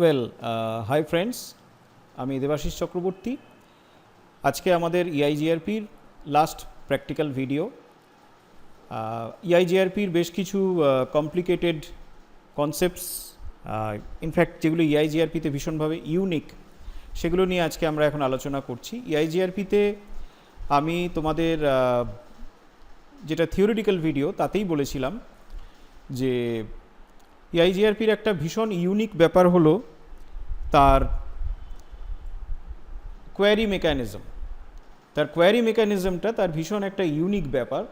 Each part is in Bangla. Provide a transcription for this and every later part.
ওয়েল হাই ফ্রেন্ডস, আমি দেবাশিস চক্রবর্তী। আজকে আমাদের ইআইজিআরপির লাস্ট প্র্যাকটিক্যাল ভিডিও। ইআইজিআরপির বেশ কিছু কমপ্লিকেটেড কনসেপ্টস, ইনফ্যাক্ট যেগুলো ইআইজিআরপিতে ভীষণভাবে ইউনিক, সেগুলো নিয়ে আজকে আমরা এখন আলোচনা করছি। ইআইজিআরপিতে আমি তোমাদের যেটা থিওরিটিক্যাল ভিডিও তাতেই বলেছিলাম যে ইআইজিআরপির একটা ভীষণ ইউনিক ব্যাপার হলো তার কোয়ারি মেকানিজম। তার কোয়ারি মেকানিজমটা তার ভীষণ একটা ইউনিক ব্যাপার,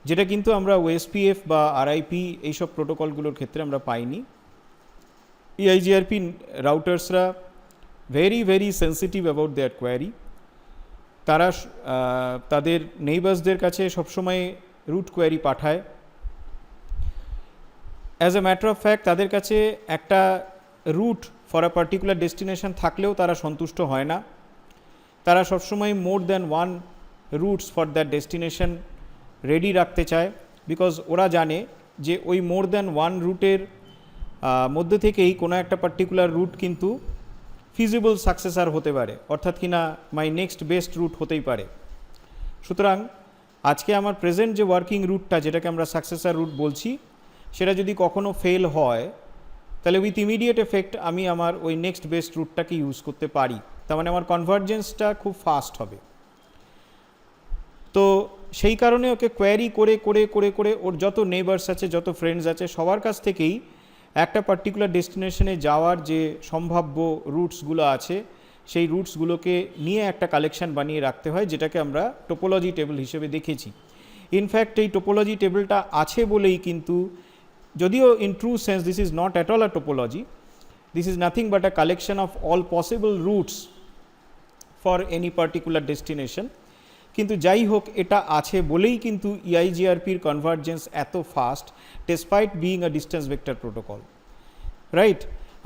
যেটা কিন্তু আমরা ওএসপিএফ বা আরআইপি এইসব প্রোটোকলগুলোর ক্ষেত্রে আমরা পাইনি। ইআইজিআরপি রাউটার্সরা very very sensitive about their query. তারা তাদের নেইবার্সদের কাছে সবসময় রুট কোয়ারি পাঠায়। As a matter of fact তাদের কাছে একটা route for a particular destination থাকলেও তারা সন্তুষ্ট হয় না। তারা সবসময় more than one routes for that destination ready রাখতে চায়, বিকজ ওরা জানে যে ওই মোর দ্যান ওয়ান রুটের মধ্যে থেকেই কোনো একটা পার্টিকুলার রুট কিন্তু ফিজিবল সাকসেসার হতে পারে, অর্থাৎ কিনা মাই নেক্সট বেস্ট রুট হতেই পারে। সুতরাং আজকে আমার প্রেজেন্ট যে ওয়ার্কিং রুটটা, যেটাকে আমরা সাকসেসার রুট বলছি, সেটা যদি কখনো ফেল হয় তাহলে উইথ ইমিডিয়েট এফেক্ট আমি আমার ওই নেক্সট বেস্ট রুটটাকে ইউজ করতে পারি। তার মানে আমার কনভার্জেন্সটা খুব ফাস্ট হবে। তো সেই কারণে ওকে কোয়ারি করে করে করে করে ওর যত নেইবার্স আছে, যত ফ্রেন্ডস আছে, সবার কাছ থেকেই একটা পার্টিকুলার ডেস্টিনেশনে যাওয়ার যে সম্ভাব্য রুটসগুলো আছে, সেই রুটসগুলোকে নিয়ে একটা কালেকশন বানিয়ে রাখতে হয়, যেটাকে আমরা টোপোলজি টেবিল হিসেবে দেখেছি। ইনফ্যাক্ট এই টোপোলজি টেবিলটা আছে বলেই কিন্তু, যদিও in true sense this is not at all a topology, this is nothing but a collection of all possible roots for any particular destination, কিন্তু যাই হোক এটা আছে বলেই কিন্তু ইআইজিআরপির কনভার্জেন্স এত ফাস্ট ডেসপাইট বিইং আ distance vector protocol, right?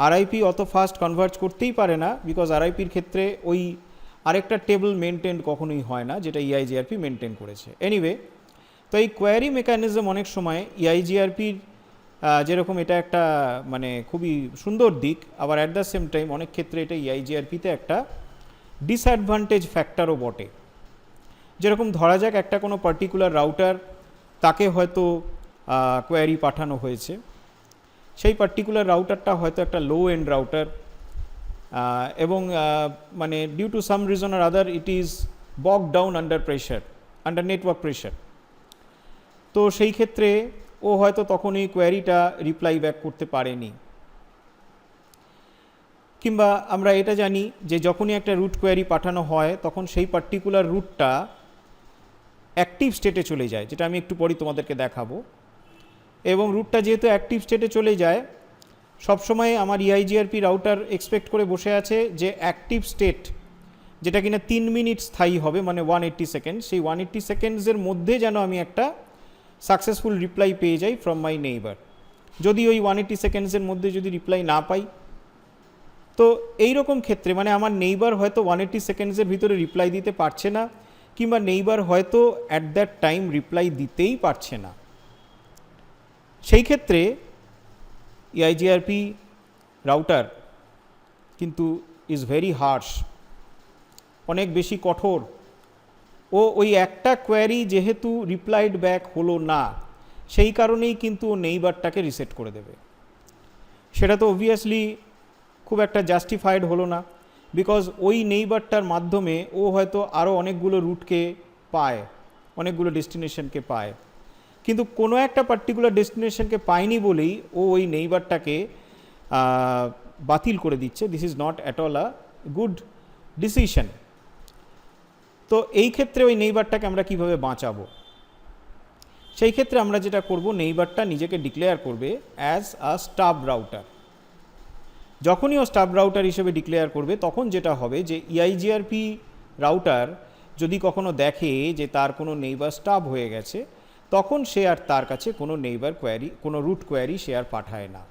RIP অত ফাস্ট কনভার্জ করতেই পারে না, বিকজ আরআইপির ক্ষেত্রে ওই আরেকটা টেবিল মেনটেন কখনোই হয় না যেটা ইআইজিআরপি মেনটেন করেছে। এনিওয়ে, তো এই কোয়ারি মেকানিজম অনেক সময় ইআইজিআরপির যেরকম এটা একটা মানে খুবই সুন্দর দিক, আবার অ্যাট দ্য সেম টাইম অনেক ক্ষেত্রে এটা ইআইজিআরপিতে একটা ডিসঅ্যাডভান্টেজ ফ্যাক্টরও বটে। যেরকম ধরা যাক একটা কোনো পার্টিকুলার রাউটার, তাকে হয়তো কোয়ারি পাঠানো হয়েছে, সেই পার্টিকুলার রাউটারটা হয়তো একটা লো এন্ড রাউটার, এবং মানে due to some reason or other it is bog down under pressure, under network pressure. তো সেই ক্ষেত্রে ও হয়তো তখন এই কোয়ারিটা রিপ্লাই ব্যাক করতে পারেনি। কিংবা আমরা এটা জানি যে যখনই একটা রুট কোয়ারি পাঠানো হয় তখন সেই পার্টিকুলার রুটটা অ্যাক্টিভ স্টেটে চলে যায়, যেটা আমি একটু পরেই তোমাদেরকে দেখাবো। এবং রুটটা যেহেতু অ্যাক্টিভ স্টেটে চলে যায়, সবসময় আমার ইআইজিআরপি রাউটার এক্সপেক্ট করে বসে আছে যে অ্যাক্টিভ স্টেট যেটা কিনা 3 মিনিট স্থায়ী হবে, মানে 180 সেকেন্ড, সেই 180 সেকেন্ডসের মধ্যে যেন আমি একটা সাকসেসফুল রিপ্লাই পেয়ে যাই ফ্রম মাই নেইবার। যদি ওই 180 সেকেন্ডসের মধ্যে যদি রিপ্লাই না পাই, তো এই রকম ক্ষেত্রে মানে আমার নেইবার হয়তো 180 সেকেন্ডসের ভিতরে রিপ্লাই দিতে পারছে না, কিংবা নেইবার হয়তো অ্যাট দ্যাট টাইম রিপ্লাই দিতেই পারছে না। সেই ক্ষেত্রে ইআইজিআরপি রাউটার কিন্তু ইজ ভেরি হার্শ, অনেক বেশি কঠোর। ও ওই একটা কোয়ারি যেহেতু রিপ্লাইড ব্যাক হলো না, সেই কারণেই কিন্তু ও নেইবারটাকে রিসেট করে দেবে। সেটা তো অবভিয়াসলি খুব একটা জাস্টিফাইড হলো না, বিকজ ওই নেইবারটার মাধ্যমে ও হয়তো আরও অনেকগুলো রুটকে পায়, অনেকগুলো ডেস্টিনেশনকে পায়, কিন্তু কোনো একটা পার্টিকুলার ডেস্টিনেশনকে পায়নি বলেই ও ওই নেইবারটাকে বাতিল করে দিচ্ছে। This is not at all a good decision. তো এই ক্ষেত্রে ওই নেইবারটাকে আমরা কিভাবে বাঁচাবো? সেই ক্ষেত্রে আমরা যেটা করব, নেইবারটা নিজেকে ডিক্লেয়ার করবে অ্যাজ আ স্টাব রাউটার। যখনই ও স্টাব রাউটার হিসেবে ডিক্লেয়ার করবে, তখন যেটা হবে যে ইআইজিআরপি রাউটার যদি কখনো দেখে যে তার কোনো নেইবার স্টাব হয়ে গেছে, তখন সে আর তার কাছে কোনো নেইবার কোয়ারি, কোনো রুট কোয়ারি সে আর পাঠায় না,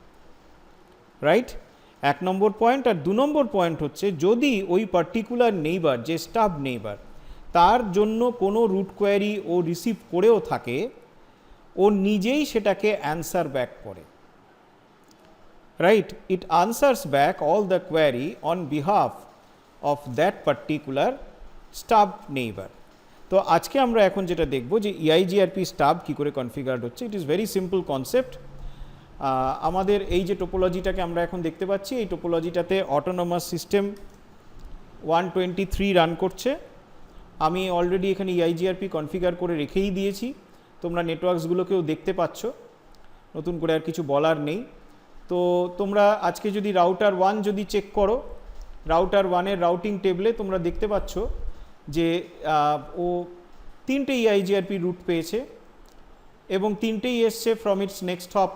রাইট? 1 নম্বর পয়েন্ট। আর 2 নম্বর পয়েন্ট হচ্ছে, যদি ওই পার্টিকুলার নেইবার, যে স্টাব নেইবার, তার জন্য কোনো রুট কোয়ারি ও রিসিভ করেও থাকে, ও নিজেই সেটাকে অ্যান্সার ব্যাক করে। right? It answers back all the query on behalf of that particular stub neighbor. তো আজকে আমরা এখন যেটা দেখব যে EIGRP স্টাব কী করে কনফিগার্ড হচ্ছে। It is very simple concept. আমাদের এই যে টোপোলজিটাকে আমরা এখন দেখতে পাচ্ছি, এই টোপোলজিটাতে অটোনোমাস সিস্টেম 123 রান করছে। আমি অলরেডি এখানে EIGRP কনফিগার করে রেখেই দিয়েছি, তোমরা নেটওয়ার্কসগুলোকেও দেখতে পাচ্ছ, নতুন করে আর কিছু বলার নেই। তো তোমরা আজকে যদি রাউটার 1 যদি চেক করো, রাউটার 1-এর রাউটিং টেবলে তোমরা দেখতে পাচ্ছ যে ও 3টে EIGRP রুট পেয়েছে এবং 3টেই এসছে ফ্রম ইটস নেক্সট হপ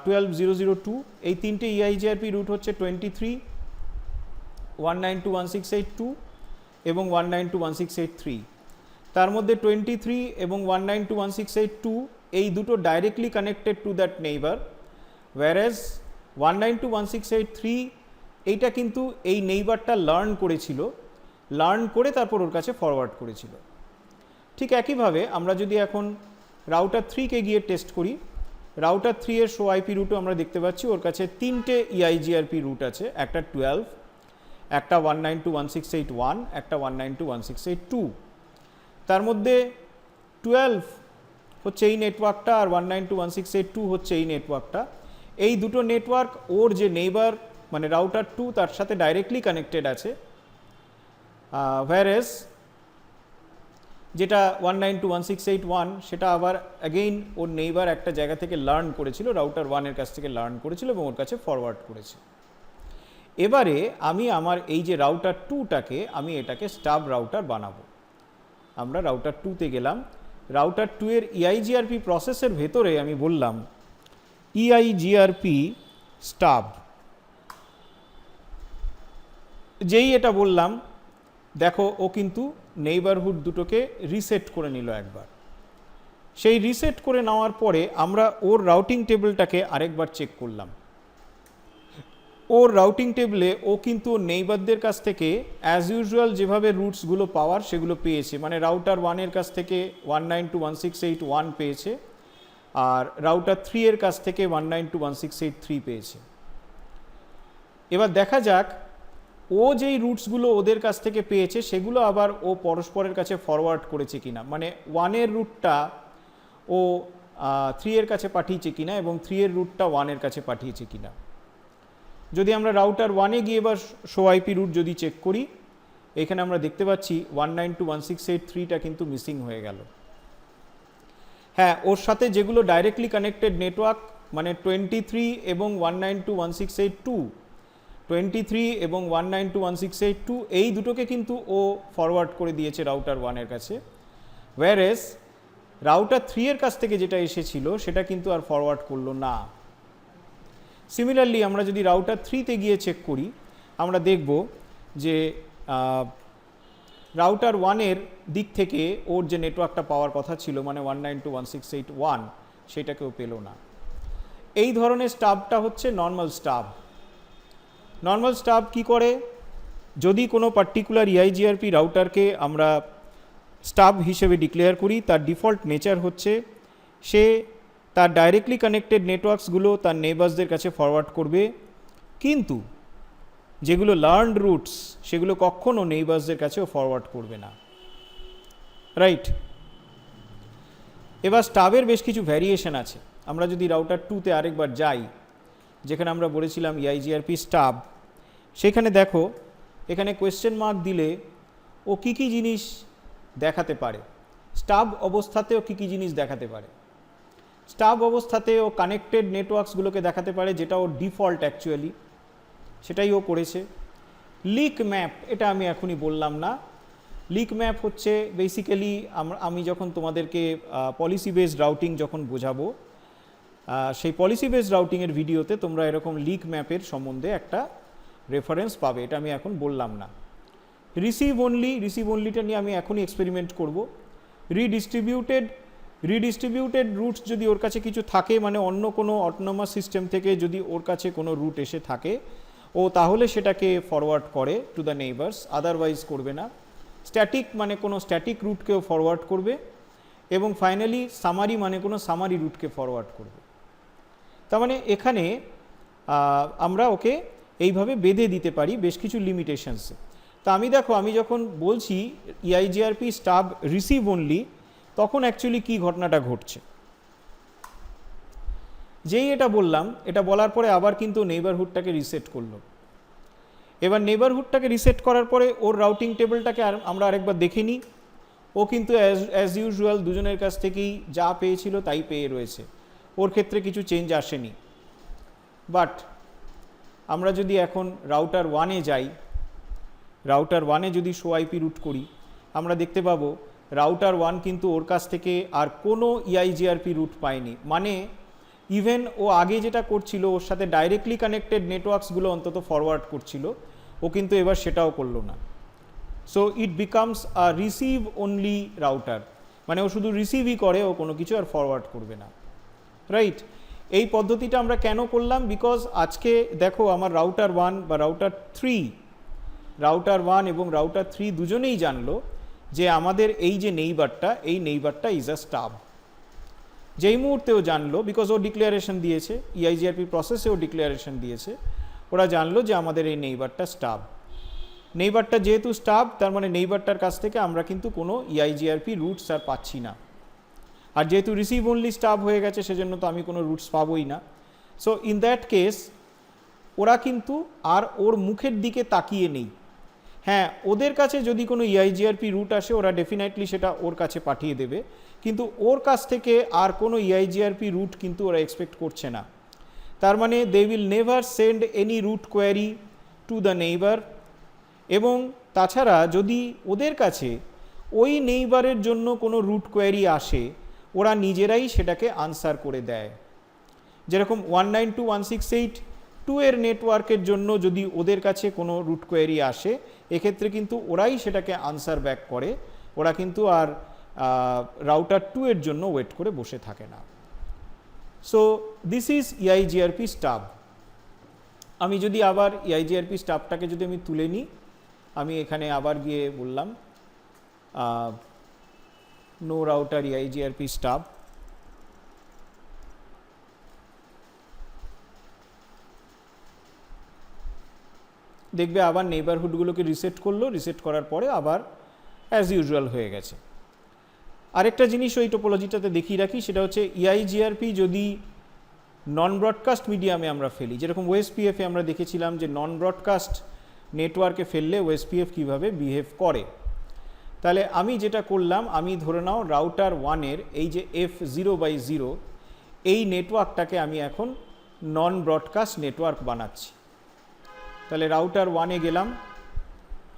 12002। এই 3টে EIGRP রুট হচ্ছে 23, 192.168.2 এবং 192.168.3। তার মধ্যে 23 এবং 192.168.2 এই দুটো directly connected to that neighbour, whereas 192.168.3 এইটা কিন্তু এই নেইবারটা লার্ন করেছিল, লার্ন করে তারপর ওর কাছে ফরওয়ার্ড করেছিল। ঠিক একইভাবে আমরা যদি এখন রাউটার 3কে গিয়ে টেস্ট করি, রাউটার 3-এর শো আইপি রুটও আমরা দেখতে পাচ্ছি ওর কাছে 3টে EIGRP রুট আছে, একটা 12, একটা 192.168.1, একটা 192.168.2। তার মধ্যে 12 হচ্ছে এই নেটওয়ার্কটা আর 192.168.2 হচ্ছে এই নেটওয়ার্কটা। এই দুটো নেটওয়ার্ক ওর যে নেইবার মানে রাউটার 2 তার সাথে ডাইরেক্টলি কানেক্টেড আছে, whereas যেটা 192.168.1 সেটা আবার অ্যাগেইন ওর নেইবার একটা জায়গা থেকে লার্ন করেছিল, রাউটার 1-এর কাছ থেকে লার্ন করেছিল এবং ওর কাছে ফরওয়ার্ড করেছে। এবারে আমি আমার এই যে রাউটার 2টাকে আমি এটাকে স্টাব রাউটার বানাবো। আমরা রাউটার 2তে গেলাম, রাউটার 2-এর EIGRP প্রসেসের ভেতরে আমি বললাম EIGRP স্টাব। যেই এটা বললাম দেখো ও কিন্তু নেইবারহুড দুটোকে রিসেট করে নিল একবার। সেই রিসেট করে নেওয়ার পরে আমরা ওর রাউটিং টেবিলটাকে আরেকবার চেক করলাম। ওর রাউটিং টেবিলে ও কিন্তু নেইবারদের কাছ থেকে অ্যাজ ইউজুয়াল যেভাবে রুটসগুলো পাওয়ার সেগুলো পেয়েছে, মানে রাউটার 1-এর কাছ থেকে 192.168.1 পেয়েছে আর রাউটার 3-এর কাছ থেকে 192.168.3 পেয়েছে। এবার দেখা যাক ও যেই রুটসগুলো ওদের কাছ থেকে পেয়েছে সেগুলো আবার ও পরস্পরের কাছে ফরওয়ার্ড করেছে কিনা, মানে 1-এর রুটটা ও 3-এর কাছে পাঠিয়েছে কিনা এবং 3-এর রুটটা 1-এর কাছে পাঠিয়েছে কিনা। যদি আমরা রাউটার 1-এ গিয়ে এবার শো আইপি রুট যদি চেক করি, এখানে আমরা দেখতে পাচ্ছি 192.168.3টা কিন্তু মিসিং হয়ে গেল। হ্যাঁ, ওর সাথে যেগুলো ডাইরেক্টলি কানেক্টেড নেটওয়ার্ক মানে 23 এবং 192.168.2, 23 এবং 192.168.2 এই দুটোকে কিন্তু ও ফরওয়ার্ড করে দিয়েছে রাউটার 1-এর কাছে, whereas রাউটার 3-এর কাছ থেকে যেটা এসেছিল সেটা কিন্তু আর ফরওয়ার্ড করলো না। সিমিলারলি আমরা যদি রাউটার 3-তে গিয়ে চেক করি, আমরা দেখব যে রাউটার 1-এর দিক থেকে ওর যে নেটওয়ার্কটা পাওয়ার কথা ছিল মানে 192.168.1 সেটাকেও পেল না। এই ধরনের স্টাবটা হচ্ছে নর্মাল স্টাব। নর্মাল স্টাব কি করে, যদি কোনো পার্টিকুলার EIGRP রাউটারকে আমরা স্টাব হিসেবে ডিক্লেয়ার করি, তার ডিফল্ট নেচার হচ্ছে সে তার ডাইরেক্টলি কানেক্টেড নেটওয়ার্কসগুলো তার নেইবার্সদের কাছে ফরওয়ার্ড করবে, কিন্তু যেগুলো লার্নড রুটস সেগুলো কখনো নেইবার্সদের কাছেও ফরওয়ার্ড করবে না, রাইট? এবার স্টাবের বেশ কিছু ভ্যারিয়েশন আছে। আমরা যদি রাউটার 2-তে আরেকবার যাই, যেখানে আমরা বলেছিলাম EIGRP স্টাব, সেখানে দেখো এখানে কোয়েশ্চেন মার্ক দিলে ও কী কী জিনিস দেখাতে পারে, স্টাব অবস্থাতেও কী কী জিনিস দেখাতে পারে। স্টাব অবস্থাতে ও কানেক্টেড নেটওয়ার্কসগুলোকে দেখাতে পারে, যেটা ওর ডিফল্ট অ্যাকচুয়ালি, সেটাই ও করেছে। লিক ম্যাপ, এটা আমি এখনই বললাম না। লিক ম্যাপ হচ্ছে বেসিক্যালি আমি যখন তোমাদেরকে পলিসি বেসড রাউটিং যখন বোঝাবো, সেই পলিসি বেসড রাউটিংয়ের ভিডিওতে তোমরা এরকম লিক ম্যাপের সম্বন্ধে একটা রেফারেন্স পাবে, এটা আমি এখন বললাম না। রিসিভ অনলিটা নিয়ে আমি এখনই এক্সপেরিমেন্ট করব। রিডিস্ট্রিবিউটেড রুটস যদি ওর কাছে কিছু থাকে, মানে অন্য কোনো অটোনোমাস সিস্টেম থেকে যদি ওর কাছে কোনো রুট এসে থাকে, ও তাহলে সেটাকে ফরওয়ার্ড করে টু দ্য নেইবার্স, আদারওয়াইজ করবে না। স্ট্যাটিক মানে কোনো স্ট্যাটিক রুটকেও ফরওয়ার্ড করবে, এবং ফাইনালি সামারি মানে কোনো সামারি রুটকে ফরওয়ার্ড করবে। তার মানে এখানে আমরা ওকে এইভাবে বেঁধে দিতে পারি বেশ কিছু লিমিটেশনসে। তা আমি দেখো, আমি যখন বলছি EIGRP স্টাব রিসিভ অনলি, তখন অ্যাকচুয়ালি কী ঘটনাটা ঘটছে। যেই এটা বললাম, এটা বলার পরে আবার কিন্তু নেইবারহুডটাকে রিসেট করলো। এবার নেইবারহুডটাকে রিসেট করার পরে ওর রাউটিং টেবিলটাকে আমরা আরেকবার দেখে নিই। ও কিন্তু অ্যাজ ইউজুয়াল দুজনের কাছ থেকেই যা পেয়েছিল তাই পেয়ে রয়েছে, ওর ক্ষেত্রে কিছু চেঞ্জ আসেনি। বাট আমরা যদি এখন রাউটার 1-এ যাই, রাউটার 1-এ যদি শো আইপি রুট করি, আমরা দেখতে পাবো রাউটার 1 কিন্তু ওর কাছ থেকে আর কোনো EIGRP রুট পায়নি। মানে ইভেন ও আগে যেটা করছিল, ওর সাথে ডাইরেক্টলি কানেক্টেড নেটওয়ার্কসগুলো অন্তত ফরওয়ার্ড করছিল, ও কিন্তু এবার সেটাও করলো না। So it becomes a receive only router, মানে ও শুধু রিসিভই করে, ও কোনো কিছু আর ফরওয়ার্ড করবে না, রাইট। এই পদ্ধতিটা আমরা কেন করলাম? বিকজ আজকে দেখো আমার রাউটার 1 বা রাউটার 3, রাউটার 1 এবং রাউটার 3 দুজনেই জানলো যে আমাদের এই যে নেইবারটা, এই নেইবারটা ইজ আ স্টাব। যেই মুহূর্তে ও জানলো, বিকজ ও ডিক্লারেশন দিয়েছে, EIGRP প্রসেসে ও ডিক্লারেশন দিয়েছে, ওরা জানলো যে আমাদের এই নেইবারটা স্টাব। নেইবারটা যেহেতু স্টাব, তার মানে নেইবারটার কাছ থেকে আমরা কিন্তু কোনো EIGRP রুটস আর পাচ্ছি না। আর যেহেতু রিসিভ অনলি স্টাব হয়ে গেছে, সেজন্য তো আমি কোনো রুটস পাবোই না। সো ইন দ্যাট কেস ওরা কিন্তু আর ওর মুখের দিকে তাকিয়ে নেই। হ্যাঁ, ওদের কাছে যদি কোনো EIGRP রুট আসে, ওরা ডেফিনেটলি সেটা ওর কাছে পাঠিয়ে দেবে, কিন্তু ওর কাছ থেকে আর কোনো EIGRP রুট কিন্তু ওরা এক্সপেক্ট করছে না। তার মানে they will never send any route query to the neighbour. এবং তাছাড়া যদি ওদের কাছে ওই নেইবারের জন্য কোনো রুট কোয়ারি আসে, ওরা নিজেরাই সেটাকে আনসার করে দেয়। যেরকম 192.168.2 এর নেটওয়ার্কের জন্য যদি ওদের কাছে কোনো রুট কোয়ারি আসে, এক্ষেত্রে কিন্তু ওরাই সেটাকে আনসার ব্যাক করে, ওরা কিন্তু আর রাউটার 2 এর জন্য ওয়েট করে বসে থাকে না। So this is EIGRP stub. আমি যদি আবার EIGRP স্টাবটাকে যদি আমি তুলে নিই, আমি এখানে আবার গিয়ে বললাম নো রাউটার EIGRP স্টাব। দেখবে আবার নেইবারহুডগুলোকে রিসেট করলো, রিসেট করার পরে আবার অ্যাজ ইউজুয়াল হয়ে গেছে। আরেকটা জিনিস ওই টোপোলজিটাতে দেখিয়ে রাখি, সেটা হচ্ছে EIGRP যদি নন ব্রডকাস্ট মিডিয়ামে আমরা ফেলি, যেরকম OSPF-এ আমরা দেখেছিলাম যে নন ব্রডকাস্ট নেটওয়ার্কে ফেললে OSPF কীভাবে বিহেভ করে। তাহলে আমি যেটা করলাম, আমি ধরে নাও রাউটার 1-এর এই যে F0/0 এই নেটওয়ার্কটাকে আমি এখন নন ব্রডকাস্ট নেটওয়ার্ক বানাচ্ছি। তাহলে রাউটার 1-এ গেলাম,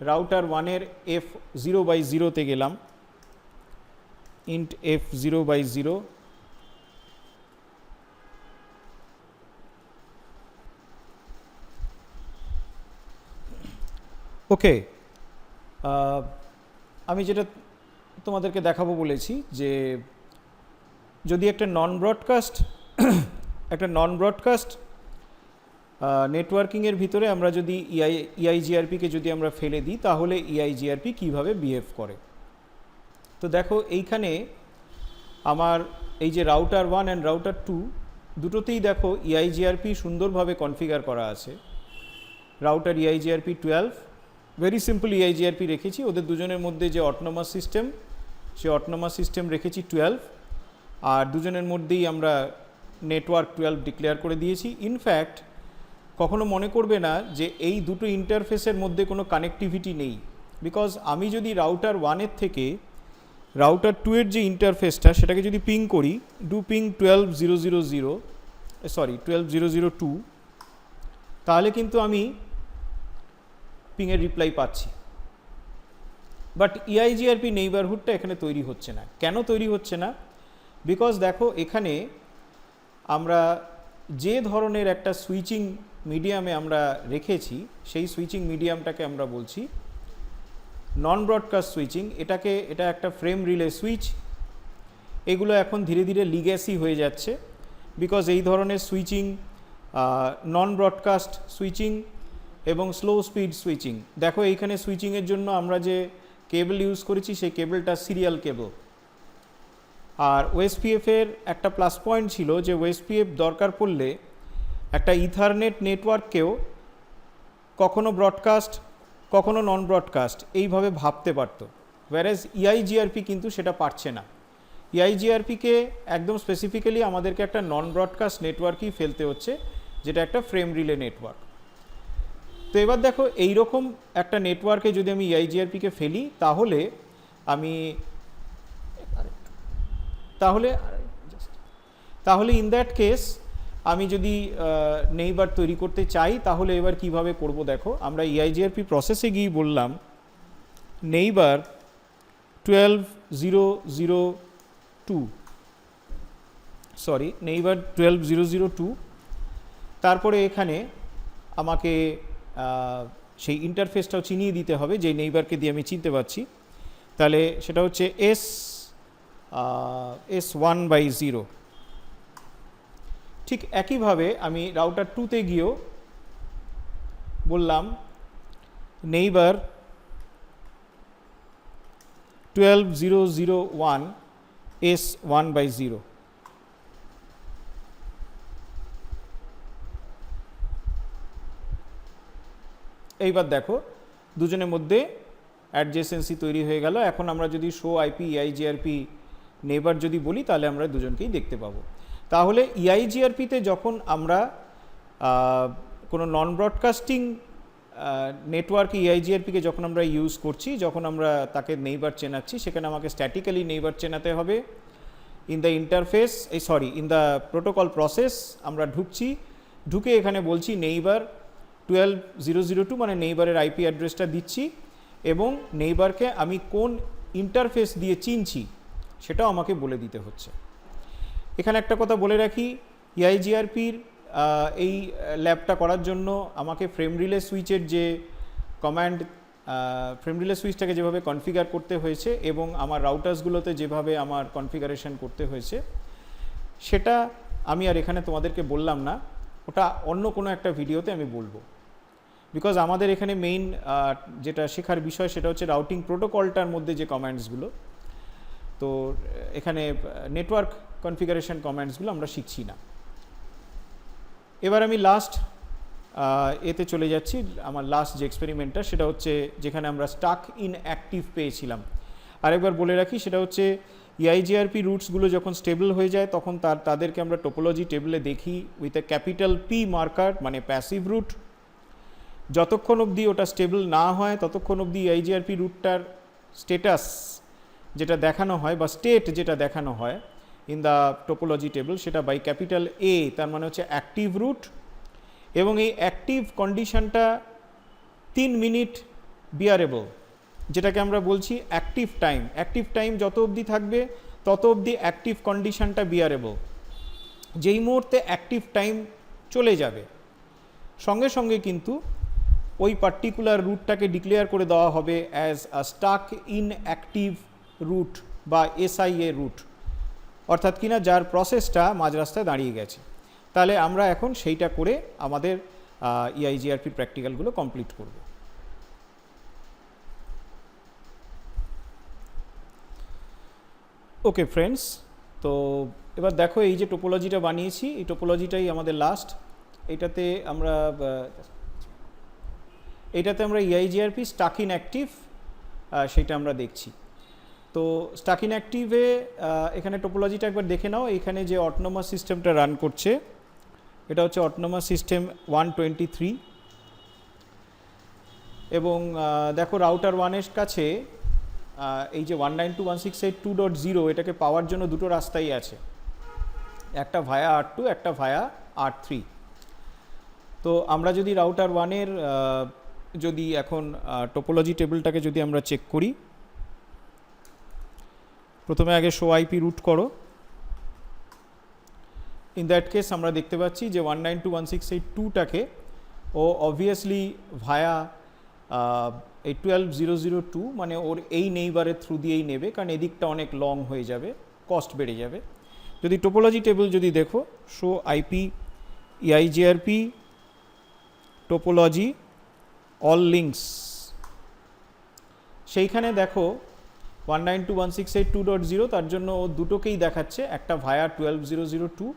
রাউটার 1-এর F0/0-তে গেলাম, int F0/0, ওকে। আমি যেটা তোমাদেরকে দেখাবো বলেছি যে যদি একটা নন ব্রডকাস্ট নেটওয়ার্কিংয়ের ভিতরে আমরা যদি EIGRP-কে যদি আমরা ফেলে দিই, তাহলে EIGRP কীভাবে বিহেভ করে। তো দেখো এইখানে আমার এই যে রাউটার 1 অ্যান্ড রাউটার 2 দুটোতেই দেখো EIGRP সুন্দরভাবে কনফিগার করা আছে। Router EIGRP 12, very simple EIGRP রেখেছি। ওদের দুজনের মধ্যে যে অটোনোমাস সিস্টেম, সে অটোনোমাস সিস্টেম রেখেছি 12, আর দুজনের মধ্যেই আমরা নেটওয়ার্ক 12 ডিক্লেয়ার করে দিয়েছি। ইনফ্যাক্ট কখনো মনে করবে না যে এই দুটো ইন্টারফেসের মধ্যে কোনো কানেক্টিভিটি নেই, বিকজ আমি যদি রাউটার 1-এর থেকে রাউটার 2-এর যে ইন্টারফেসটা, সেটাকে যদি পিং করি, ডু পিং 12.0.0.2, তাহলে কিন্তু আমি পিংয়ের রিপ্লাই পাচ্ছি। বাট EIGRP নেইবারহুডটা এখানে তৈরি হচ্ছে না। কেন তৈরি হচ্ছে না? বিকজ দেখো এখানে আমরা যে ধরনের একটা সুইচিং মিডিয়ামে আমরা রেখেছি, সেই সুইচিং মিডিয়ামটাকে আমরা বলছি নন ব্রডকাস্ট সুইচিং। এটা একটা ফ্রেম রিলে সুইচ। এগুলো এখন ধীরে ধীরে লিগ্যাসি হয়ে যাচ্ছে, বিকজ এই ধরনের সুইচিং, নন ব্রডকাস্ট সুইচিং এবং স্লো স্পিড সুইচিং, দেখো এইখানে সুইচিংয়ের জন্য আমরা যে কেবল ইউজ করেছি, সেই কেবলটা সিরিয়াল কেবল। আর OSPF-এর একটা প্লাস পয়েন্ট ছিল যে OSPF দরকার পড়লে একটা ইথারনেট নেটওয়ার্ককেও কখনো ব্রডকাস্ট কখনো নন ব্রডকাস্ট এইভাবে ভাবতে পারতো, ওয়্যারএজ ইআইজিআরপি কিন্তু সেটা পারছে না। ইআইজিআরপিকে একদম স্পেসিফিক্যালি আমাদেরকে একটা নন ব্রডকাস্ট নেটওয়ার্কই ফেলতে হচ্ছে, যেটা একটা ফ্রেম রিলে নেটওয়ার্ক। তো এবার দেখো এইরকম একটা নেটওয়ার্কে যদি আমি ইআইজিআরপিকে ফেলি তাহলে আমি তাহলে ইন দ্যাট কেস আমি যদি নেইবার তৈরি করতে চাই তাহলে এবার কিভাবে করব দেখো, আমরা ইআইজিআরপি প্রসেসে গিয়ে বললাম নেইবার 12002 তারপরে এখানে আমাকে সেই ইন্টারফেসটাও চিনিয়ে দিতে হবে যে নেইবারকে দিয়ে আমি চিনতে পারছি। তাহলে সেটা হচ্ছে S1/0। ঠিক একইভাবে আমি রাউটার 2তে গিয়েও বললাম নেইবার 12001 S1/0। এইবার দেখো দুজনের মধ্যে অ্যাডজেসেন্সি তৈরি হয়ে গেল। এখন আমরা যদি শো আইপি ইআইজিআরপি নেইবার যদি বলি তাহলে আমরা দুজনকেই দেখতে পাবো। তাহলে ইআইজিআরপিতে যখন আমরা কোনো নন ব্রডকাস্টিং নেটওয়ার্ক ইআইজিআরপিকে যখন আমরা ইউজ করছি, যখন আমরা তাকে নেইবার চেনাচ্ছি, সেখানে আমাকে স্ট্যাটিক্যালি নেইবার চেনাতে হবে। In the interface in the protocol process আমরা ঢুকে এখানে বলছি নেইবার 12002 মানে নেইবারের আইপি অ্যাড্রেসটা দিচ্ছি এবং নেইবারকে আমি কোন ইন্টারফেস দিয়ে চিনছি সেটাও আমাকে বলে দিতে হচ্ছে। এখানে একটা কথা বলে রাখি, ইআইজিআরপির এই ল্যাবটা করার জন্য আমাকে ফ্রেম রিলে সুইচের যে কমান্ড, ফ্রেম রিলে সুইচটাকে যেভাবে কনফিগার করতে হয়েছে এবং আমার রাউটার্সগুলোতে যেভাবে আমার কনফিগারেশন করতে হয়েছে সেটা আমি আর এখানে তোমাদেরকে বললাম না, ওটা অন্য কোনো একটা ভিডিওতে আমি বলবো। বিকজ আমাদের এখানে মেইন যেটা শেখার বিষয় সেটা হচ্ছে রাউটিং প্রোটোকলটার মধ্যে যে কমান্ডসগুলো, তো এখানে নেটওয়ার্ক কনফিগারেশন কমান্ডসগুলো আমরা শিখছি না। এবার আমি লাস্ট এতে চলে যাচ্ছি, আমার লাস্ট যে এক্সপেরিমেন্টটা সেটা হচ্ছে যেখানে আমরা স্টাক ইন অ্যাক্টিভ পেয়েছিলাম। আরেকবার বলে রাখি, সেটা হচ্ছে ইআইজিআরপি রুটসগুলো যখন স্টেবল হয়ে যায় তখন তাদেরকে আমরা টোপোলজি টেবিলে দেখি with a capital P marker, মানে প্যাসিভ রুট। যতক্ষণ অবধি ওটা স্টেবল না হয় ততক্ষণ অবধি ইআইজিআরপি রুটটার স্টেটাস যেটা দেখানো হয় বা স্টেট যেটা দেখানো হয় ইন দ্য টোপোলজি টেবিল সেটা বাই ক্যাপিটাল এ, তার মানে হচ্ছে অ্যাক্টিভ রুট। এবং এই অ্যাক্টিভ কন্ডিশনটা 3 মিনিট বিয়ারেবল, যেটাকে আমরা বলছি অ্যাক্টিভ টাইম। অ্যাক্টিভ টাইম যত অবধি থাকবে তত অবধি অ্যাক্টিভ কন্ডিশনটা বিয়ারেবল। যেই মুহূর্তে অ্যাক্টিভ টাইম চলে যাবে সঙ্গে সঙ্গে কিন্তু ওই পার্টিকুলার রুটটাকে ডিক্লেয়ার করে দেওয়া হবে as a stuck in active route বা এসআইএ রুট, অর্থাৎ কিনা যার প্রসেসটা মাঝ রাস্তায় দাঁড়িয়ে গেছে। তাহলে আমরা এখন সেইটা করে আমাদের ইআইজিআরপি প্র্যাকটিক্যালগুলো কমপ্লিট করব। ওকে ফ্রেন্ডস, তো এবার দেখো এই যে টোপোলজিটা বানিয়েছি, এই টোপোলজিটাই আমাদের লাস্ট। এটাতে আমরা ইআইজিআরপি স্টাক ইন অ্যাক্টিভ সেটা আমরা দেখছি। তো স্টাক ইন অ্যাক্টিভে এখানে টোপোলজিটা একবার দেখে নাও। এখানে যে অটোনোমাস সিস্টেমটা রান করছে এটা হচ্ছে অটোনোমাস সিস্টেম 123 এবং দেখো রাউটার 1-এর কাছে এই যে 192.168.2.0 এটাকে পাওয়ার জন্য দুটো রাস্তাই আছে, একটা ভায়া R2 একটা ভায়া R3। তো আমরা যদি রাউটার 1-এর যদি এখন টোপোলজি টেবিলটাকে যদি আমরা চেক করি, প্রথমে আগে শো আইপি রুট করো। ইন দ্যাট কেস আমরা দেখতে পাচ্ছি যে 192.168.2টাকে ও অবভিয়াসলি ভায়া এই 12002 মানে ওর এই নেইবারের থ্রু দিয়েই নেবে, কারণ এদিকটা অনেক লং হয়ে যাবে, কস্ট বেড়ে যাবে। যদি টোপোলজি টেবিল যদি দেখো show IP ইআইজিআরপি topology all links, সেইখানে দেখো 192.168.2.0 তার জন্য ও দুটোকেই দেখাচ্ছে, একটা ভায়া 12002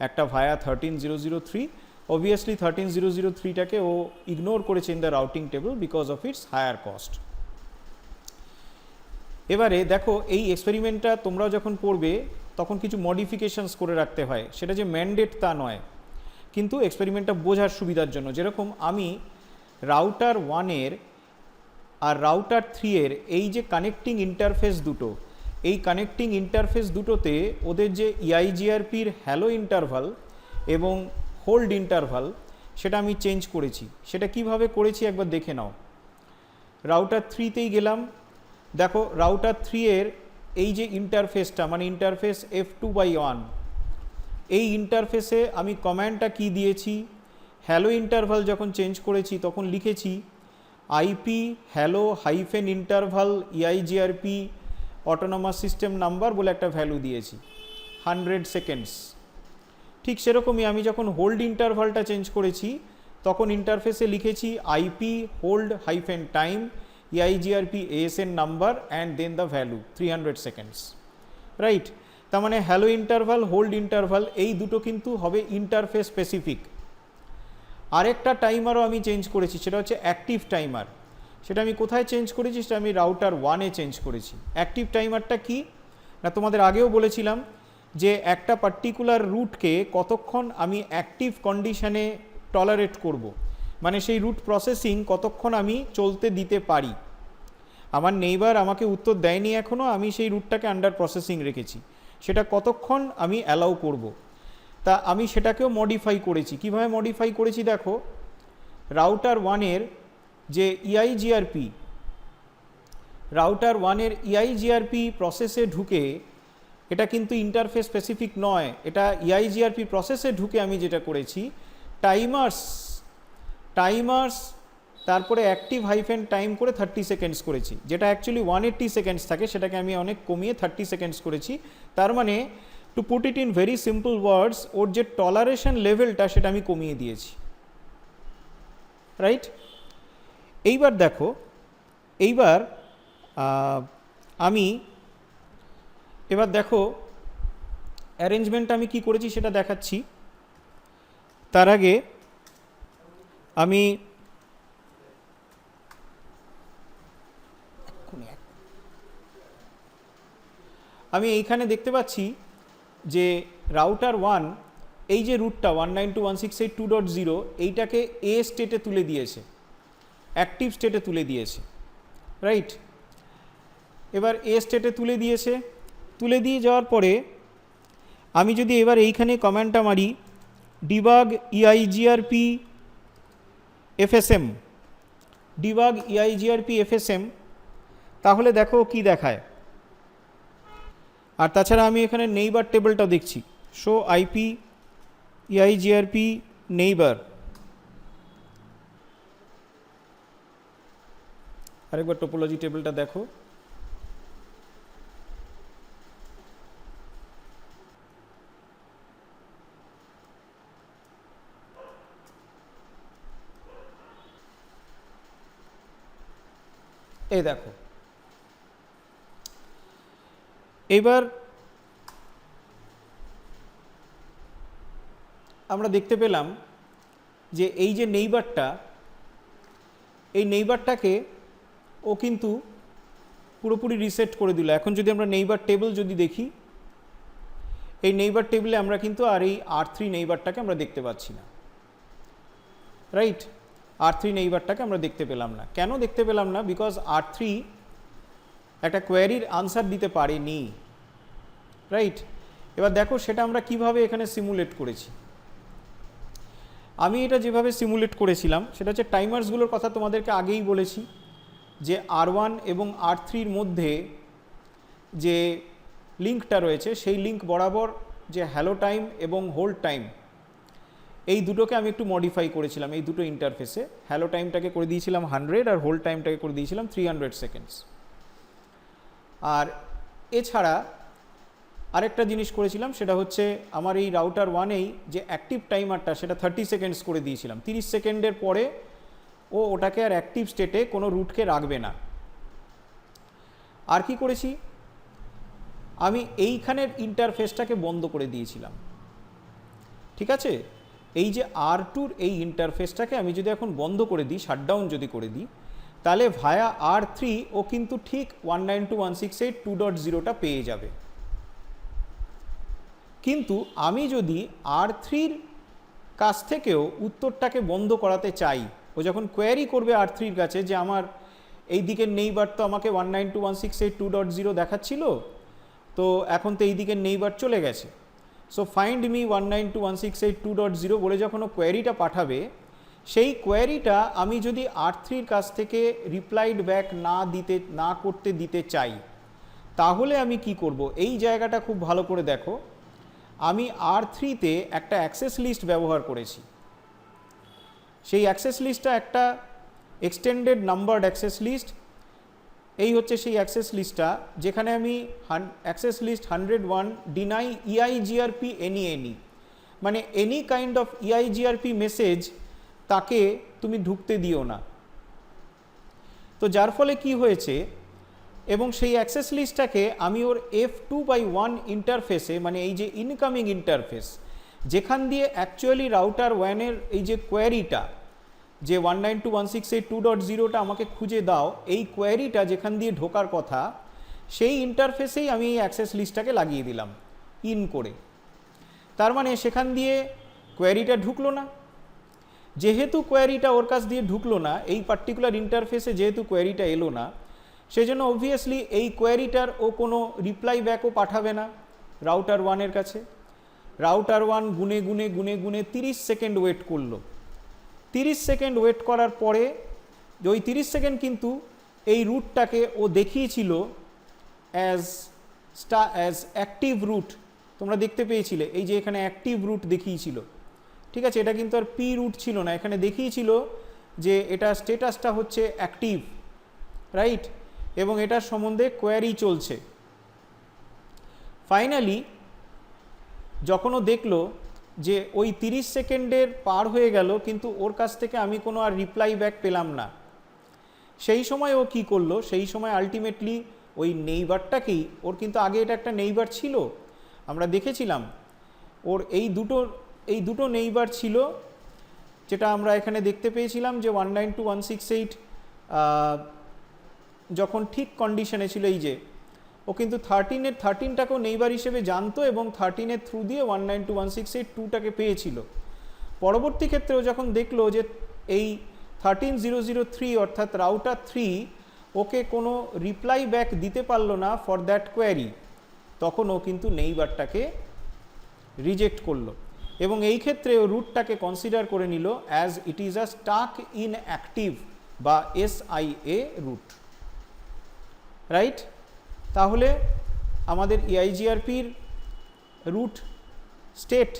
একটা ভায়া 13003। অবভিয়াসলি 13003টাকে ও ইগনোর করেছে in the routing table because of its higher cost. এবারে দেখো এই এক্সপেরিমেন্টটা তোমরাও যখন পড়বে তখন কিছু মডিফিকেশনস করে রাখতে হয়, সেটা যে ম্যান্ডেট তা নয়, কিন্তু এক্সপেরিমেন্টটা বোঝার সুবিধার জন্য। যেরকম আমি রাউটার 1-এর আর রাউটার 3-এর এই যে কানেক্টিং ইন্টারফেস দুটো, এই কানেক্টিং ইন্টারফেস দুটোতে ওদের যে EIGRPর হ্যালো ইন্টারভাল এবং হোল্ড ইন্টারভাল সেটা আমি চেঞ্জ করেছি। সেটা কিভাবে করেছি একবার দেখে নাও। রাউটার 3তেই গেলাম, দেখো রাউটার 3-এর এই যে ইন্টারফেসটা মানে ইন্টারফেস F2/1, এই ইন্টারফেসে আমি কমান্ডটা কি দিয়েছি, হ্যালো ইন্টারভাল যখন চেঞ্জ করেছি তখন লিখেছি IP hello hyphen interval EIGRP autonomous system number বলে একটা ভ্যালু দিয়েছি 100 সেকেন্ডস। ঠিক সেরকমই আমি যখন হোল্ড ইন্টারভালটা চেঞ্জ করেছি তখন ইন্টারফেসে লিখেছি IP hold hyphen time EIGRP ASN number and then the value 300 seconds, right. তার মানে হ্যালো ইন্টারভাল হোল্ড ইন্টারভাল এই দুটো কিন্তু হবে ইন্টারফেস স্পেসিফিক। আরেকটা টাইমারও আমি চেঞ্জ করেছি, সেটা হচ্ছে অ্যাক্টিভ টাইমার। সেটা আমি কোথায় চেঞ্জ করেছি, সেটা আমি রাউটার 1-এ চেঞ্জ করেছি। অ্যাক্টিভ টাইমারটা কি না, তোমাদের আগেও বলেছিলাম যে একটা পার্টিকুলার রুটকে কতক্ষণ আমি অ্যাক্টিভ কন্ডিশনে টলারেট করব, মানে সেই রুট প্রসেসিং কতক্ষণ আমি চলতে দিতে পারি। আমার নেইবার আমাকে উত্তর দেয়নি এখনও, আমি সেই রুটটাকে আন্ডার প্রসেসিং রেখেছি, সেটা কতক্ষণ আমি অ্যালাউ করব। তা আমি সেটাকেও মডিফাই করেছি। কিভাবে মডিফাই করেছি দেখো, রাউটার 1-এর যে EIGRP, রাউটার 1-এর EIGRP প্রসেসে ঢুকে, এটা কিন্তু ইন্টারফেস স্পেসিফিক নয়, এটা EIGRP প্রসেসে ঢুকে আমি যেটা করেছি টাইমার্স তারপরে অ্যাক্টিভ হাইফেন টাইম করে 30 সেকেন্ডস করেছি। যেটা অ্যাকচুয়ালি 180 সেকেন্ডস থাকে সেটাকে আমি অনেক কমিয়ে 30 সেকেন্ডস করেছি। তার মানে to put it in very simple words, ওর যে টলারেশন লেভেলটা সেটা আমি কমিয়ে দিয়েছি, রাইট। এইবার দেখো, এইবার দেখো অ্যারেঞ্জমেন্টটা আমি কি করেছি সেটা দেখাচ্ছি। তার আগে আমি এইখানে দেখতে পাচ্ছি যে রাউটার 1 এই যে রুটটা 192.168.2.0 এইটাকে A স্টেটে তুলে দিয়েছে, অ্যাক্টিভ স্টেটে তুলে দিয়েছে, রাইট। এবার A স্টেটে তুলে দিয়েছে, তুলে দিয়ে যাওয়ার পরে আমি যদি এবার এইখানে কমান্ডটা মারি debug EIGRP FSM, debug EIGRP FSM, তাহলে দেখো কি দেখায়। আর তাছাড়া আমি এখানে নেইবার টেবিলটাও দেখছি, শো IP EIGRP নেইবার। আরেকবার টোপোলজি টেবিলটা দেখো, এই দেখো। এবার আমরা দেখতে পেলাম যে এই যে নেইবারটা, এই নেইবারটাকে ও কিন্তু পুরোপুরি রিসেট করে দিল। এখন যদি আমরা নেইবার টেবিল যদি দেখি, এই নেইবার টেবিলে আমরা কিন্তু আর এই R3 নেইবারটাকে আমরা দেখতে পাচ্ছি না, রাইট। R3 নেইবারটাকে আমরা দেখতে পেলাম না। কেন দেখতে পেলাম না? বিকজ R3 একটা কোয়ারির আনসার দিতে পারেনি, রাইট। এবার দেখো সেটা আমরা কিভাবে এখানে সিমুলেট করেছি। আমি এটা যেভাবে সিমুলেট করেছিলাম সেটা হচ্ছে টাইমার্সগুলোর কথা তোমাদেরকে আগেই বলেছি যে R1 এবং R3-র মধ্যে যে লিঙ্কটা রয়েছে সেই লিঙ্ক বরাবর যে হ্যালো টাইম এবং হোল্ড টাইম এই দুটোকে আমি একটু মডিফাই করেছিলাম। এই দুটো ইন্টারফেসে হ্যালো টাইমটাকে করে দিয়েছিলাম 100 আর হোল্ড টাইমটাকে করে দিয়েছিলাম 300 সেকেন্ডস। আর এছাড়া আরেকটা জিনিস করেছিলাম, সেটা হচ্ছে আমার এই রাউটার 1-এই যে অ্যাক্টিভ টাইমারটা সেটা 30 সেকেন্ডস করে দিয়েছিলাম। 30 সেকেন্ডের পরে ওটাকে আর অ্যাক্টিভ স্টেটে কোনো রুটকে রাখবে না। আর কি করেছি, আমি এইখানের ইন্টারফেসটাকে বন্ধ করে দিয়েছিলাম, ঠিক আছে। এই যে R2 এই ইন্টারফেসটাকে আমি যদি এখন বন্ধ করে দিই, শাটডাউন যদি করে দিই, তাহলে ভায়া R3 ও কিন্তু ঠিক 192.168.2.0টা পেয়ে যাবে। কিন্তু আমি যদি R3-র কাছ থেকেও উত্তরটাকে বন্ধ করাতে চাই, ও যখন কোয়েরি করবে R3-র কাছে যে আমার এই দিকের নেইবার তো আমাকে 192.168.2.0 দেখাচ্ছিল, তো এখন তো এই দিকের নেইবার চলে গেছে, সো ফাইন্ড মি 192.168.2.0 বলে যখন ও কোয়েরিটা পাঠাবে, সেই কোয়েরিটা আমি যদি R3-র কাছ থেকে রিপ্লাইড ব্যাক না করতে দিতে চাই, তাহলে আমি কি করব? এই জায়গাটা খুব ভালো করে দেখো, আমি R3-তে একটা অ্যাক্সেস লিস্ট ব্যবহার করেছি। সেই অ্যাক্সেস লিস্টটা একটা এক্সটেন্ডেড নাম্বারড অ্যাক্সেস লিস্ট। এই হচ্ছে সেই অ্যাক্সেস লিস্টটা, যেখানে আমি access list 101 deny EIGRP any, মানে any kind of EIGRP message তাকে তুমি ঢুকতে দিও না। তো যার ফলে কি হয়েছে, এবং সেই অ্যাক্সেস লিস্টটাকে আমি ওর F2/1 ইন্টারফেসে, মানে এই যে ইনকামিং ইন্টারফেস যেখান দিয়ে অ্যাকচুয়ালি রাউটার 1-এর এই যে কোয়েরিটা, যে 192.168.2.0টা আমাকে খুঁজে দাও, এই কোয়েরিটা যেখান দিয়ে ঢোকার কথা, সেই ইন্টারফেসেই আমি এই অ্যাক্সেস লিস্টটাকে লাগিয়ে দিলাম ইন করে। তার মানে সেখান দিয়ে কোয়েরিটা ঢুকলো না। যেহেতু কোয়েরিটা ওর কাছ দিয়ে ঢুকলো না, এই পার্টিকুলার ইন্টারফেসে যেহেতু কোয়েরিটা এলো না, সেজন্য অবভিয়াসলি এই কোয়েরিটার ও কোনো রিপ্লাই ব্যাকও পাঠাবে না রাউটার 1-এর কাছে। রাউটার 1 গুনে গুনে 30 সেকেন্ড ওয়েট করলো। 30 সেকেন্ড ওয়েট করার পরে ওই 30 সেকেন্ড কিন্তু এই রুটটাকে ও দেখিয়েছিল অ্যাজ অ্যাক্টিভ রুট। তোমরা দেখতে পেয়েছিলে এই যে এখানে অ্যাক্টিভ রুট দেখিয়েছিল, ঠিক আছে? এটা কিন্তু আর পি রুট ছিল না, এখানে দেখিয়েছিল যে এটা স্টেটাসটা হচ্ছে অ্যাক্টিভ, রাইট? এবং এটার সম্বন্ধে কোয়ারি চলছে। ফাইনালি যখন ও দেখলো যে ওই 30 সেকেন্ডের পার হয়ে গেল কিন্তু ওর কাছ থেকে আমি কোনো আর রিপ্লাই ব্যাক পেলাম না, সেই সময় ও কি করলো? সেই সময় আলটিমেটলি ওই নেইবারটাকেই, ওর কিন্তু আগে এটা একটা নেইবার ছিল, আমরা দেখেছিলাম ওর এই দুটো নেইবার ছিল, যেটা আমরা এখানে দেখতে পেয়েছিলাম যে 192.168 যখন ঠিক কন্ডিশনে ছিল, এই যে ও কিন্তু 13টাকেও নেইবার হিসেবে জানতো এবং 13-এর থ্রু দিয়ে 192.168.2টাকে পেয়েছিল। পরবর্তী ক্ষেত্রেও যখন দেখলো যে এই 13003 অর্থাৎ রাউটার 3 ওকে কোনো রিপ্লাই ব্যাক দিতে পারলো না ফর দ্যাট কোয়ারি, তখন ও কিন্তু নেইবারটাকে রিজেক্ট করলো এবং এই ক্ষেত্রে ও রুটটাকে কনসিডার করে নিল as it is a stuck in active বা SIA রুট, রাইট? তাহলে আমাদের EIGRPর রুট স্টেট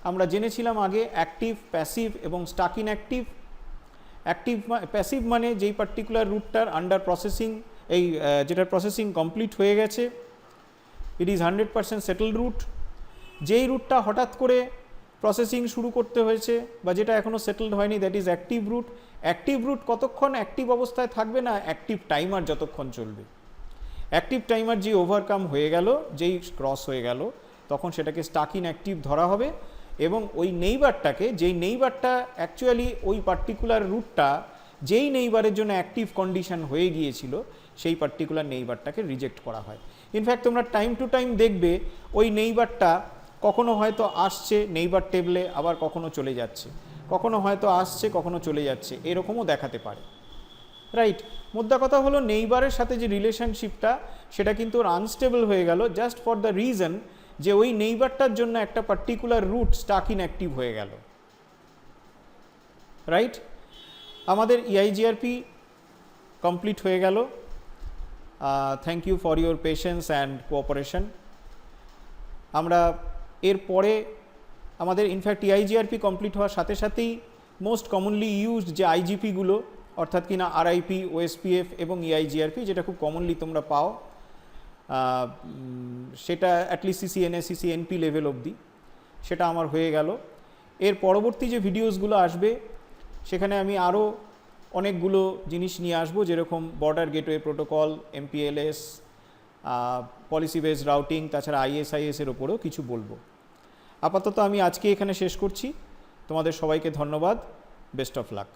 আমরা জেনেছিলাম আগে, অ্যাক্টিভ, প্যাসিভ এবং Starc in active. Active passive মানে যেই পার্টিকুলার রুটটার আন্ডার প্রসেসিং, এই যেটার প্রসেসিং কমপ্লিট হয়ে গেছে, ইট ইজ 100% সেটেলড রুট। যেই রুটটা হঠাৎ করে প্রসেসিং শুরু করতে হয়েছে বা যেটা এখনও সেটেলড হয়নি, that is active route. Active route কতক্ষণ অ্যাক্টিভ অবস্থায় থাকবে না? অ্যাক্টিভ টাইমার যতক্ষণ চলবে। অ্যাক্টিভ টাইমার যে ওভারকাম হয়ে গেল, যেই ক্রস হয়ে গেল, তখন সেটাকে স্টাক ইন অ্যাক্টিভ ধরা হবে এবং ওই নেইবারটাকে, যেই নেইবারটা অ্যাকচুয়ালি ওই পার্টিকুলার রুটটা যেই নেইবারের জন্য অ্যাক্টিভ কন্ডিশন হয়ে গিয়েছিল, সেই পার্টিকুলার নেইবারটাকে রিজেক্ট করা হয়। ইনফ্যাক্ট তোমরা টাইম টু টাইম দেখবে ওই নেইবারটা কখনো হয়তো আসছে নেইবার টেবলে, আবার কখনো চলে যাচ্ছে, কখনো হয়তো আসছে কখনো চলে যাচ্ছে, এরকমও দেখাতে পারে, রাইট? মোদ্দা কথা হলো নেইবারের সাথে যে রিলেশনশিপটা, সেটা কিন্তু আনস্টেবল হয়ে গেল জাস্ট ফর দ্য রিজন যে ওই নেইবারটার জন্য একটা particular route stuck in active হয়ে গেল, রাইট? আমাদের EIGRP কমপ্লিট হয়ে গেল। Thank you for your patience and cooperation. আমরা এরপরে আমাদের ইনফ্যাক্ট EIGRP কমপ্লিট হওয়ার সাথে সাথেই মোস্ট কমনলি ইউজড যে IGP-গুলো, অর্থাৎ কিনা RIP, OSPF এবং EIGRP, যেটা খুব কমনলি তোমরা পাও, সেটা অ্যাটলিস্ট CCNA CCNP লেভেল অবধি সেটা আমার হয়ে গেল। এর পরবর্তী যে ভিডিওসগুলো আসবে সেখানে আমি আরও অনেকগুলো জিনিস নিয়ে আসবো, যেরকম border gateway protocol, MPLS, policy based routing, তাছাড়া ISIS এর ওপরেও কিছু বলবো। আপাতত আমি আজকে এখানে শেষ করছি। তোমাদের সবাইকে ধন্যবাদ, বেস্ট অফ লাক।